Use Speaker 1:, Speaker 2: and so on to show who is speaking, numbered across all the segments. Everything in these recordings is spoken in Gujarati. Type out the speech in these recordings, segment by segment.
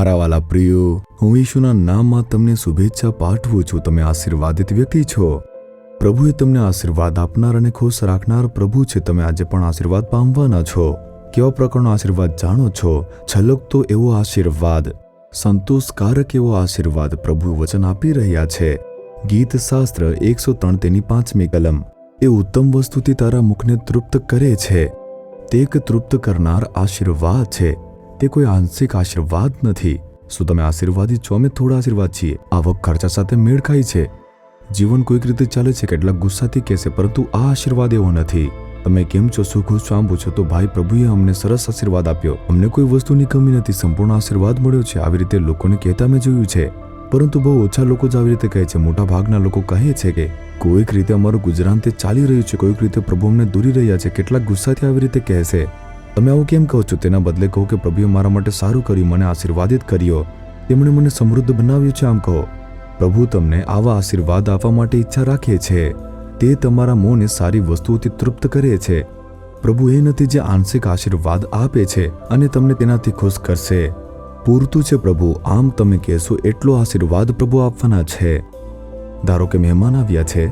Speaker 1: મારા વાલા પ્રિયો, હું ઈશુના નામમાં તમને શુભેચ્છા પાઠવું છું. તમે આશીર્વાદિત વ્યક્તિ છો. પ્રભુએ તમને આશીર્વાદ આપનાર અને ખુશ રાખનાર પ્રભુ છે. તમે આજે પણ આશીર્વાદ પામવાના છો. કેવા પ્રકારનો આશીર્વાદ જાણો છો? છલકતો એવો આશીર્વાદ, સંતોષકારક એવો આશીર્વાદ પ્રભુ વચન આપી રહ્યા છે. ગીત શાસ્ત્ર 103 તેની 5મી કલમ. એ ઉત્તમ વસ્તુથી તારા મુખને તૃપ્ત કરે છે. તે એક તૃપ્ત કરનાર આશીર્વાદ છે. તે કોઈ આંશિક આશીર્વાદ નથી. શું તમે આશીર્વાદી છો? અમે થોડા આશીર્વાદ છીએ. આવક ખર્ચા સાથે મેળ ખાય છે. જીવન કોઈક રીતે ચાલે છે. કેટલાક ગુસ્સાથી કહેશે, પરંતુ આ આશીર્વાદ એવો નથી. તમે કેમ છો? શું ખુશ છો? આમ પૂછો તો ભાઈ, પ્રભુએ અમને સરસ આશીર્વાદ આપ્યો. અમને કોઈ વસ્તુની કમી નથી. સંપૂર્ણ આશીર્વાદ મળ્યો છે. આવી રીતે લોકોને કહેતા મેં જોયું છે. પરંતુ બહુ ઓછા લોકો જ આવી રીતે કહે છે. મોટા ભાગના લોકો કહે છે કે કોઈક રીતે અમારું ગુજરાન તે ચાલી રહ્યું છે, કોઈક રીતે પ્રભુ અમને દોરી રહ્યા છે. કેટલાક ગુસ્સાથી આવી રીતે કહેશે. તમે આવું કેમ કહો છો? તેના બદલે કહો કે પ્રભુએ મારા માટે સારું કર્યું, મને આશીર્વાદિત કર્યો, તેમણે મને સમૃદ્ધ બનાવ્યું છે. આમ કહો. પ્રભુ તમને આવા આશીર્વાદ આપવા માટે ઈચ્છા રાખે છે. તે તમારા મોંને સારી વસ્તુઓથી તૃપ્ત કરે છે. પ્રભુ એ નથી જે આંશિક આશીર્વાદ આપે છે અને તમને તેનાથી ખુશ કરશે. પૂરતું છે પ્રભુ. આમ તમે કહેશો એટલો આશીર્વાદ પ્રભુ આપવાના છે. ધારો કે મહેમાન આવ્યા છે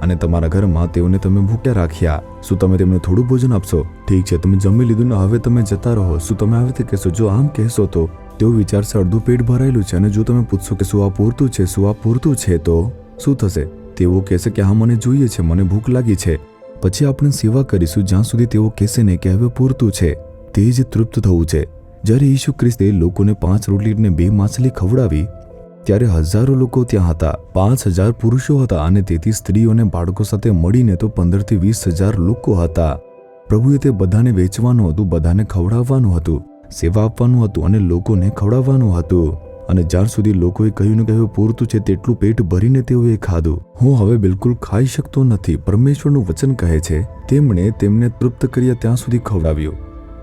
Speaker 1: અને તમારા ઘરમાં તેઓને તમે ભૂખ્યા રાખ્યા. શું તમે તેમને થોડું ભોજન આપશો? ઠીક છે, તમે જમી લીધું ને હવે તમે જતા રહો. શું તમે આવી રીતે કહેશો? જો આમ કહેશો તો તેઓ વિચારશે અડધું પેટ ભરાયેલું છે. અને જો તમે પૂછશો કે શું આ પૂરતું છે, શું આ પૂરતું છે, તો શું થશે? તેઓ કહેશે કે હા, મને જોઈએ છે, મને ભૂખ લાગી છે. પછી આપણે સેવા કરીશું જ્યાં સુધી તેઓ કહેશે ને કે હવે પૂરતું છે. તે જ તૃપ્ત થવું છે. જ્યારે ઈસુ ખ્રિસ્તે લોકોને 5 રોટલી અને 2 માછલી ખવડાવી ત્યારે હજારો લોકો ત્યાં હતા. 5000 પુરુષો હતા અને તેથી સ્ત્રીઓ અને બાળકો સાથે મળીને તો 15 થી 20,000 લોકો હતા. પ્રભુએ તે બધાને વેચવાનું હતું, બધાને ખવડાવવાનું હતું, સેવા આપવાનું હતું અને લોકોને ખવડાવવાનું હતું. અને જ્યાર સુધી લોકોએ કહ્યું ને કહ્યું પૂરતું છે, તેટલું પેટ ભરીને તેઓએ ખાધું. હું હવે બિલકુલ ખાઈ શકતો નથી. પરમેશ્વરનું વચન કહે છે તેમણે તેમને તૃપ્ત કર્યા ત્યાં સુધી ખવડાવ્યું.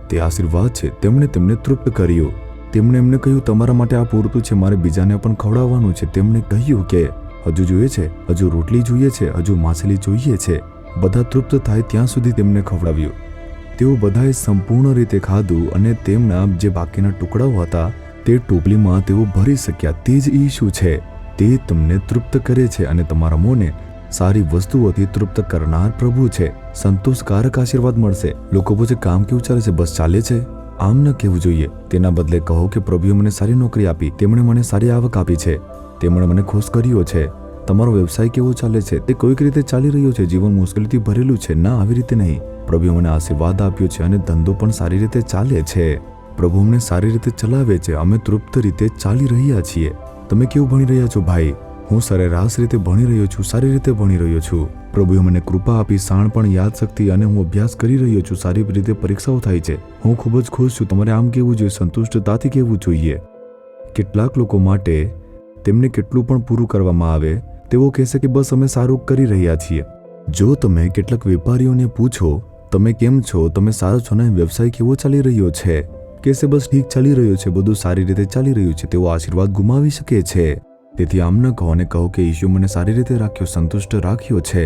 Speaker 1: તે આશીર્વાદ છે. તેમણે તેમને તૃપ્ત કર્યું. તેમણે એમને કહ્યું તમારા માટે આ પૂરતું છે, મારે બીજાને પણ ખવડાવવાનું છે. તેમણે કહ્યું કે હજુ જોઈએ છે, હજુ રોટલી જોઈએ છે, હજુ માછલી જોઈએ છે. બધા તૃપ્ત થાય ત્યાં સુધી તેમને ખવડાવ્યું. તેઓ બધાએ સંપૂર્ણ રીતે ખાધું અને તેમના જે બાકીના ટુકડાઓ હતા તે ટોપલીમાં તેઓ ભરી શક્યા. તે જ ઈસુ છે. તે તમને તૃપ્ત કરે છે અને તમારા મોંને સારી વસ્તુઓથી તૃપ્ત કરનાર પ્રભુ છે. સંતોષકારક આશીર્વાદ મળશે. લોકો પૂછે કામ કેવું ચાલે છે? બસ ચાલે છે. આમ ન કહેવું જોઈએ. તેના બદલે કહો કે પ્રભુએ મને સારી નોકરી આપી, તેમણે મને સારી આવક આપી છે, તેમણે મને ખુશ કર્યો છે. તમારો વ્યવસાય કેવો ચાલે છે? તે કોઈક રીતે ચાલી રહ્યો છે. જીવન મુશ્કેલીથી ભરેલું છે? ના, આવી રીતે નહીં. પ્રભુએ મને આશીર્વાદ આપ્યો છે અને ધંધો પણ સારી રીતે ચાલે છે. પ્રભુ અમને સારી રીતે ચલાવે છે. અમે તૃપ્ત રીતે ચાલી રહ્યા છીએ. તમે કેવું ભણી રહ્યા છો ભાઈ? હું સરેરાશ રીતે ભણી રહ્યો છું, સારી રીતે ભણી રહ્યો છું. પ્રભુએ મને કૃપા આપી, શાણપણ, યાદશક્તિ અને હું અભ્યાસ કરી રહ્યો છું. સારી રીતે પરીક્ષાઓ થાય છે. હું ખૂબ જ ખુશ છું. તમારે આમ કહેવું જોઈએ, સંતુષ્ટતાથી કહેવું જોઈએ. કેટલાક લોકો માટે તેમને કેટલું પણ પૂરું કરવામાં આવે તેઓ કહેશે કે બસ અમે સારું કરી રહ્યા છીએ. જો તમે કેટલાક વેપારીઓને પૂછો તમે કેમ છો, તમે સારો છો ને, વ્યવસાય કેવો ચાલી રહ્યો છે, કહેશે બસ ઠીક ચાલી રહ્યો છે, બધું સારી રીતે ચાલી રહ્યું છે. તેઓ આશીર્વાદ ગુમાવી શકે છે. તેથી આમ ન કહો અને કહો કે ઈશુ મને સારી રીતે રાખ્યો, સંતુષ્ટ રાખ્યો છે.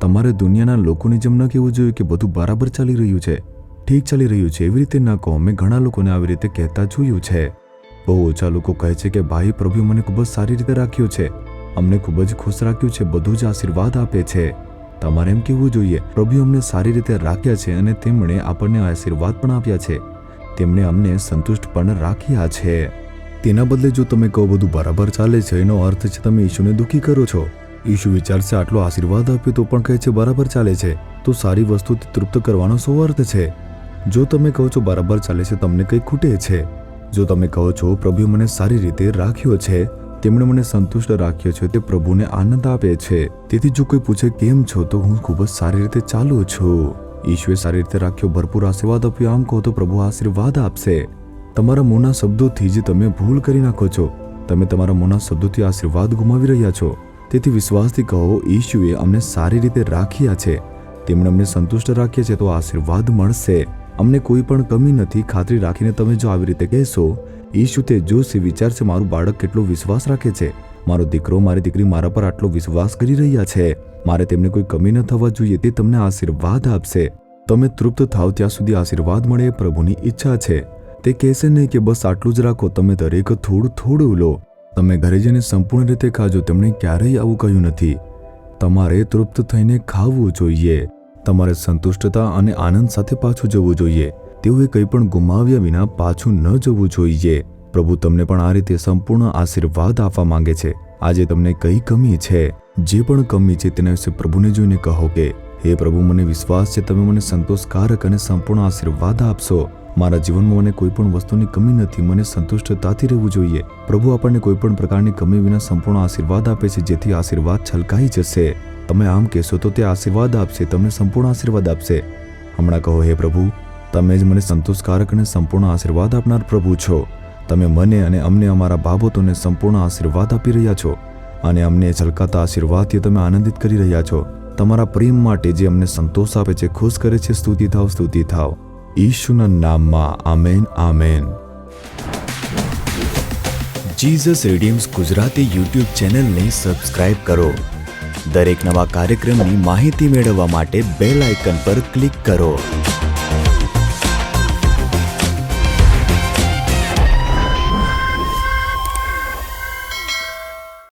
Speaker 1: તમારે દુનિયાના લોકોની જેમ ન કહેવું જોઈએ કે બધું બરાબર ચાલી રહ્યું છે, ઠીક ચાલી રહ્યું છે. એવી રીતે ન કહો. મેં ઘણા લોકોને આવી રીતે કહેતા જોયું છે. બહુ ઓછા લોકો કહે છે કે ભાઈ, પ્રભુએ મને ખૂબ જ સારી રીતે રાખ્યો છે, અમને ખૂબ જ ખુશ રાખ્યું છે, બધું જ આશીર્વાદ આપે છે. તમારે એમ કહેવું જોઈએ, પ્રભુએ અમને સારી રીતે રાખ્યા છે અને તેમણે આપણને આશીર્વાદ પણ આપ્યા છે, તેમણે અમને સંતુષ્ટ પણ રાખ્યા છે. તેના બદલે જો તમે કહો બધું બરાબર ચાલે છે, એનો અર્થ છે તમે ઈશુને દુઃખી કરો છો. ઈશુ વિચારશે આટલો આશીર્વાદ આપ્યો તો પણ કહે છે બરાબર ચાલે છે, તો સારી વસ્તુથી તૃપ્ત કરવાનો શું અર્થ છે? જો તમે કહો છો બરાબર ચાલે છે, તમને કંઈ ખૂટે છે. જો તમે કહો છો પ્રભુએ મને સારી રીતે રાખ્યો છે, તેમણે મને સંતુષ્ટ રાખ્યો છે, તે પ્રભુને આનંદ આપે છે. તેથી જો કોઈ પૂછે કેમ છો, તો હું ખૂબ જ સારી રીતે ચાલું છું. ઈશુએ સારી રીતે રાખ્યો, ભરપૂર આશીર્વાદ આપ્યો. આમ કહો તો પ્રભુ આશીર્વાદ આપશે. તમારા મોંના શબ્દોથી જ તમે ભૂલ કરી નાખો છો. તમે તમારા મોંના શબ્દોથી આશીર્વાદ ગુમાવી રહ્યા છો. તેથી વિશ્વાસથી કહો, ઈશુએ અમને સારી રીતે રાખ્યા છે, તેમણે અમને સંતુષ્ટ રાખ્યા છે, તો આશીર્વાદ મળશે. અમને કોઈ પણ કમી નથી. ખાતરી રાખીને તમે જો આવી રીતે કહેશો, ઈશુ તે જોશે, વિચારશે મારું બાળક કેટલો વિશ્વાસ રાખે છે, મારો દીકરો મારી દીકરી મારા પર આટલો વિશ્વાસ કરી રહ્યા છે, મારે તેમને કોઈ કમી ન થવા જોઈએ. તે તમને આશીર્વાદ આપશે. તમે તૃપ્ત થાવ ત્યાં સુધી આશીર્વાદ મળે એ પ્રભુની ઈચ્છા છે. તે કહેશે નહીં કે બસ આટલું જ રાખો, તમે દરેક થોડું થોડું લો, તમે ઘરે જઈને સંપૂર્ણ રીતે ખાજો. તેમણે ક્યારેય આવું કહ્યું નથી. તમારે તૃપ્ત થઈને ખાવું જોઈએ. તમારે સંતુષ્ટતા અને આનંદ સાથે પાછું જવું જોઈએ. તેઓએ કંઈ પણ ગુમાવ્યા વિના પાછું ન જવું જોઈએ. પ્રભુ તમને પણ આ રીતે સંપૂર્ણ આશીર્વાદ આપવા માંગે છે. આજે તમને કઈ કમી છે, જે પણ કમી છે તેના વિશે પ્રભુને જોઈને કહો કે હે પ્રભુ, મને વિશ્વાસ છે તમે મને સંતોષકારક અને સંપૂર્ણ આશીર્વાદ આપશો. મારા જીવનમાં મને કોઈ પણ વસ્તુની કમી નથી. મને સંતુષ્ટતાથી રહેવું જોઈએ. પ્રભુ આપણને કોઈ પણ પ્રકારની કમી વિના સંપૂર્ણ આશીર્વાદ આપે છે, જેથી આશીર્વાદ છલકાઈ જશે. તમે આમ કહેશો તો તે આશીર્વાદ આપશે, તમને સંપૂર્ણ આશીર્વાદ આપશે. હમણાં કહો, હે પ્રભુ, તમે જ મને સંતોષકારક અને સંપૂર્ણ આશીર્વાદ આપનાર પ્રભુ છો. તમે મને અને અમને અમારા બાબતોને સંપૂર્ણ આશીર્વાદ આપી રહ્યા છો અને અમને છલકાતા આશીર્વાદથી તમે આનંદિત કરી રહ્યા છો. તમારા પ્રેમ માટે જે અમને સંતોષ આપે છે, ખુશ કરે છે, સ્તુતિ થાવ, સ્તુતિ થાવ. ઈશુના નામમાં આમેન, આમેન. જીસસ રીડીમ્સ ગુજરાતી યુટ્યુબ ચેનલને સબસ્ક્રાઇબ કરો. દરેક નવા કાર્યક્રમની માહિતી મેળવવા માટે બેલ આઇકન પર ક્લિક કરો.